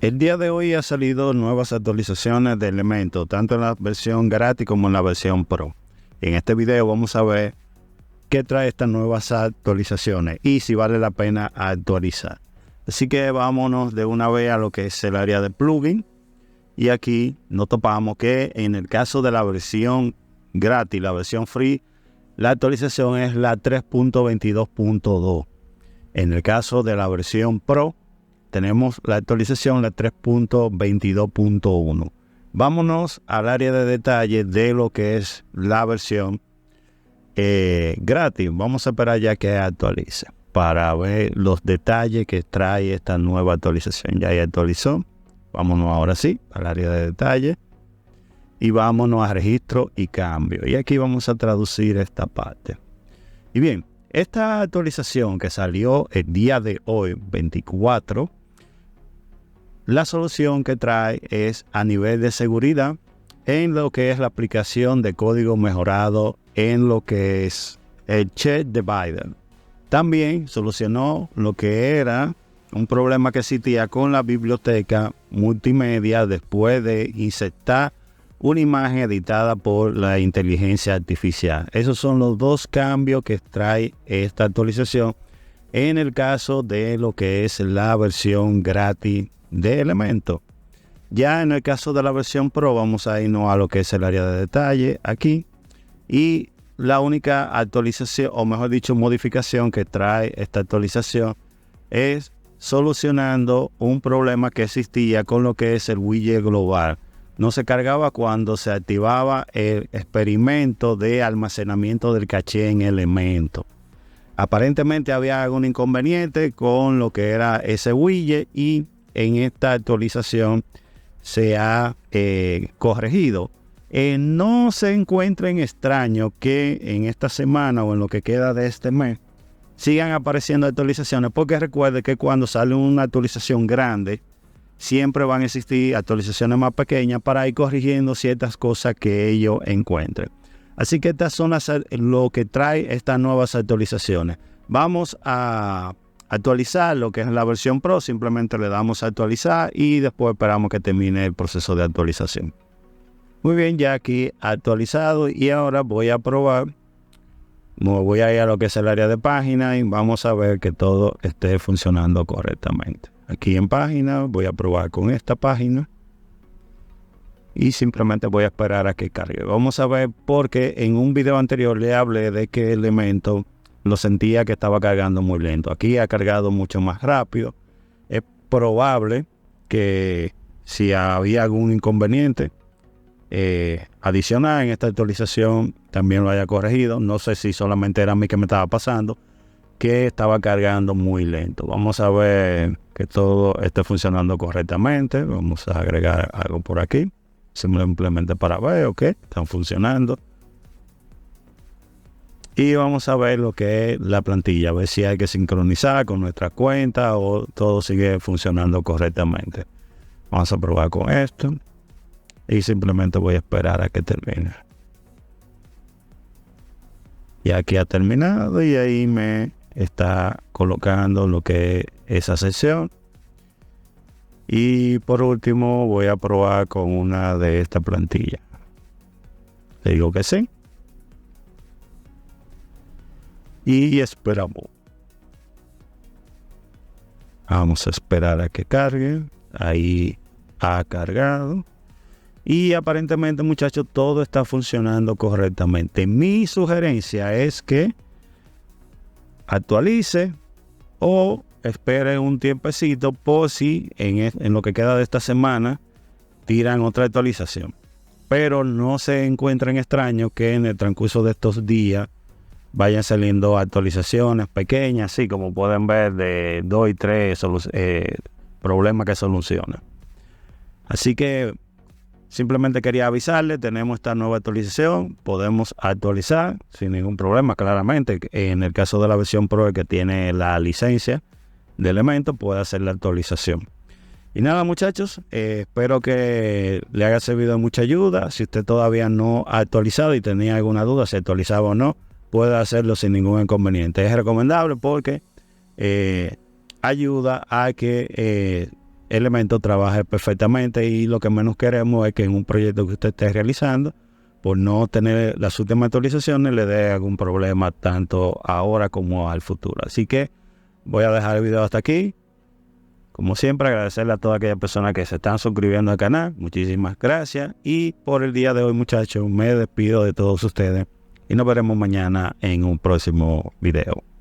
El día de hoy ha salido nuevas actualizaciones de Elementor, tanto en la versión gratis como en la versión Pro. En este video vamos a ver qué trae estas nuevas actualizaciones y si vale la pena actualizar. Así que vámonos de una vez a lo que es el área de plugin. Y aquí nos topamos que en el caso de la versión gratis, la versión free, la actualización es la 3.22.2. En el caso de la versión Pro, tenemos la actualización, la 3.22.1. Vámonos al área de detalle de lo que es la versión gratis. Vamos a esperar ya que actualice para ver los detalles que trae esta nueva actualización. Ya actualizó. Vámonos ahora sí al área de detalle y vámonos a registro y cambio. Y aquí vamos a traducir esta parte. Y bien, esta actualización que salió el día de hoy, 24, la solución que trae es a nivel de seguridad en lo que es la aplicación de código mejorado en lo que es el Chat Divider. También solucionó lo que era un problema que existía con la biblioteca multimedia después de insertar una imagen editada por la inteligencia artificial. Esos son los dos cambios que trae esta actualización en el caso de lo que es la versión gratis de Elementor. Ya en el caso de la versión Pro vamos a irnos a lo que es el área de detalle aquí, y la única actualización, o mejor dicho modificación que trae esta actualización es solucionando un problema que existía con lo que es el widget global. No se cargaba cuando se activaba el experimento de almacenamiento del caché en Elementor. Aparentemente había algún inconveniente con lo que era ese widget y en esta actualización se ha corregido. No se encuentren extraño que en esta semana o en lo que queda de este mes sigan apareciendo actualizaciones, porque recuerde que cuando sale una actualización grande siempre van a existir actualizaciones más pequeñas para ir corrigiendo ciertas cosas que ellos encuentren. Así que estas son lo que trae estas nuevas actualizaciones. Vamos a actualizar lo que es la versión Pro. Simplemente le damos a actualizar y después esperamos que termine el proceso de actualización. Muy bien, ya aquí actualizado, y ahora voy a probar. Me voy a ir a lo que es el área de página y vamos a ver que todo esté funcionando correctamente. Aquí en página voy a probar con esta página y simplemente voy a esperar a que cargue. Vamos a ver, porque en un video anterior le hablé de que Elementor lo sentía que estaba cargando muy lento. Aquí ha cargado mucho más rápido. Es probable que si había algún inconveniente adicional en esta actualización también lo haya corregido. No sé si solamente era a mí que me estaba pasando, que estaba cargando muy lento. Vamos a ver que todo esté funcionando correctamente. Vamos a agregar algo por aquí, simplemente para ver que están funcionando. Y vamos a ver lo que es la plantilla, a ver si hay que sincronizar con nuestra cuenta o todo sigue funcionando correctamente. Vamos a probar con esto y simplemente voy a esperar a que termine. Y aquí ha terminado y ahí me está colocando lo que es esa sección. Y por último voy a probar con una de esta plantilla. Le digo que sí. Y esperamos. Vamos a esperar a que cargue. Ahí ha cargado. Y aparentemente, muchachos, todo está funcionando correctamente. Mi sugerencia es que actualice o espere un tiempecito por si en lo que queda de esta semana tiran otra actualización. Pero no se encuentren extraños que en el transcurso de estos días vayan saliendo actualizaciones pequeñas, así como pueden ver, de 2 y 3 problemas que solucionan. Así que simplemente quería avisarles, tenemos esta nueva actualización, podemos actualizar sin ningún problema. Claramente, en el caso de la versión Pro, que tiene la licencia de Elementor, puede hacer la actualización. Y nada, muchachos, espero que le haya servido de mucha ayuda. Si usted todavía no ha actualizado y tenía alguna duda si actualizaba o no, puede hacerlo sin ningún inconveniente. Es recomendable porque ayuda a que elemento trabaje perfectamente, y lo que menos queremos es que en un proyecto que usted esté realizando, por no tener las últimas actualizaciones, le dé algún problema tanto ahora como al futuro. Así que voy a dejar el video hasta aquí. Como siempre, agradecerle a todas aquellas personas que se están suscribiendo al canal. Muchísimas gracias. Y por el día de hoy, muchachos, me despido de todos ustedes y nos veremos mañana en un próximo video.